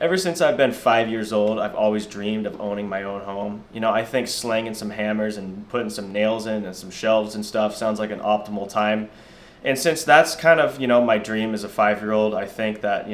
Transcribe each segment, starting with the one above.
Ever since I've been 5 years old, I've always dreamed of owning my own home. I think slanging some hammers and putting some nails in and some shelves and stuff sounds like an optimal time. And since that's kind of, my dream as a 5-year-old, I think that,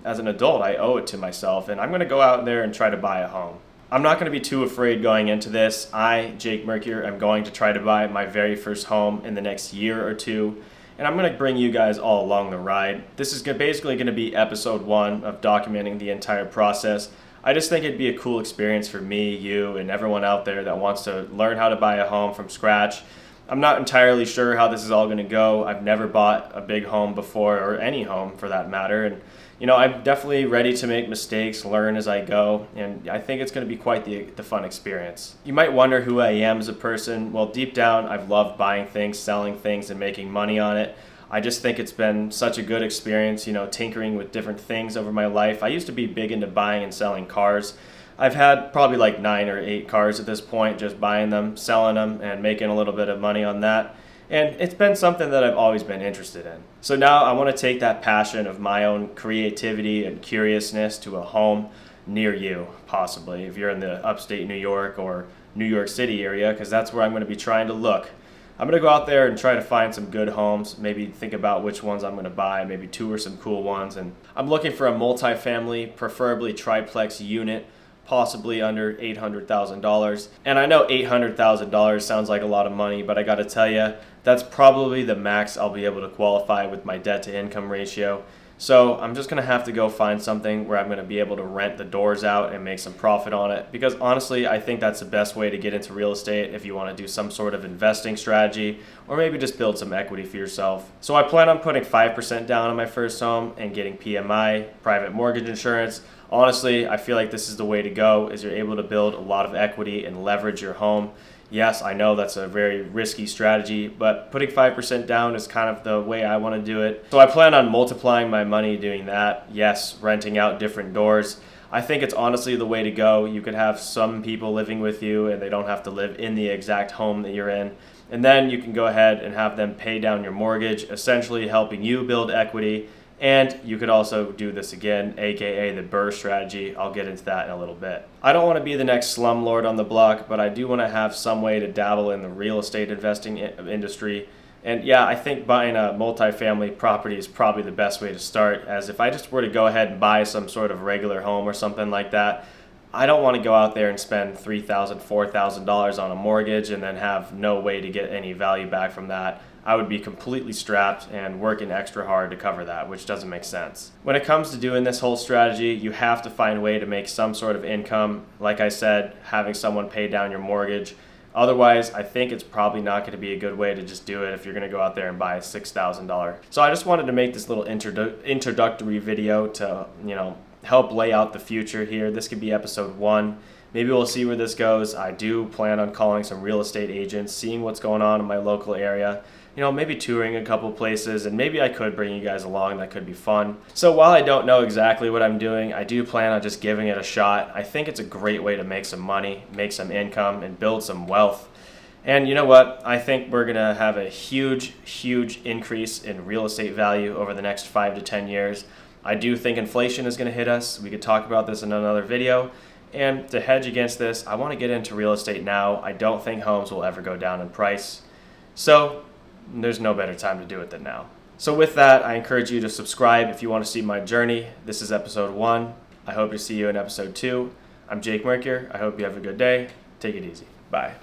as an adult, I owe it to myself. And I'm going to go out there and try to buy a home. I'm not going to be too afraid going into this. I, Jake Mercier, am going to try to buy my very first home in the next year or two. And I'm going to bring you guys all along the ride. This is basically going to be episode 1 of documenting the entire process. I just think it'd be a cool experience for me, you, and everyone out there that wants to learn how to buy a home from scratch. I'm not entirely sure how this is all going to go. I've never bought a big home before, or any home for that matter. And I'm definitely ready to make mistakes, learn as I go, and I think it's going to be quite the fun experience. You might wonder who I am as a person. Well, deep down, I've loved buying things, selling things, and making money on it. I just think it's been such a good experience, tinkering with different things over my life. I used to be big into buying and selling cars. I've had probably like 9 or 8 cars at this point, just buying them, selling them, and making a little bit of money on that. And it's been something that I've always been interested in. So now I want to take that passion of my own creativity and curiousness to a home near you, possibly, if you're in the upstate New York or New York City area, because that's where I'm going to be trying to look. I'm going to go out there and try to find some good homes, maybe think about which ones I'm going to buy, maybe 2 or some cool ones. And I'm looking for a multifamily, preferably triplex unit, possibly under $800,000. And I know $800,000 sounds like a lot of money, but I got to tell you, that's probably the max I'll be able to qualify with my debt to income ratio. So I'm just going to have to go find something where I'm going to be able to rent the doors out and make some profit on it. Because honestly, I think that's the best way to get into real estate if you want to do some sort of investing strategy or maybe just build some equity for yourself. So I plan on putting 5% down on my first home and getting PMI, private mortgage insurance. Honestly, I feel like this is the way to go, is you're able to build a lot of equity and leverage your home. Yes, I know that's a very risky strategy, but putting 5% down is kind of the way I want to do it. So I plan on multiplying my money doing that. Yes, renting out different doors. I think it's honestly the way to go. You could have some people living with you and they don't have to live in the exact home that you're in. And then you can go ahead and have them pay down your mortgage, essentially helping you build equity. And you could also do this again, aka the BRRRR strategy. I'll get into that in a little bit. I don't want to be the next slumlord on the block, but I do want to have some way to dabble in the real estate investing industry. And yeah, I think buying a multifamily property is probably the best way to start, as if I just were to go ahead and buy some sort of regular home or something like that, I don't want to go out there and spend $3,000, $4,000 on a mortgage and then have no way to get any value back from that. I would be completely strapped and working extra hard to cover that, which doesn't make sense. When it comes to doing this whole strategy, you have to find a way to make some sort of income. Like I said, having someone pay down your mortgage. Otherwise, I think it's probably not going to be a good way to just do it if you're going to go out there and buy a $6,000. So I just wanted to make this little introductory video to, help lay out the future here. This could be episode 1. Maybe we'll see where this goes. I do plan on calling some real estate agents, seeing what's going on in my local area. Maybe touring a couple places, and maybe I could bring you guys along. That could be fun. So while I don't know exactly what I'm doing, I do plan on just giving it a shot. I think it's a great way to make some money, make some income, and build some wealth. And you know what? I think we're going to have a huge, huge increase in real estate value over the next 5 to 10 years. I do think inflation is going to hit us. We could talk about this in another video. And to hedge against this, I want to get into real estate now. I don't think homes will ever go down in price. So there's no better time to do it than now. So with that, I encourage you to subscribe if you want to see my journey. This is episode 1. I hope to see you in episode 2. I'm Jake Mercier. I hope you have a good day. Take it easy. Bye.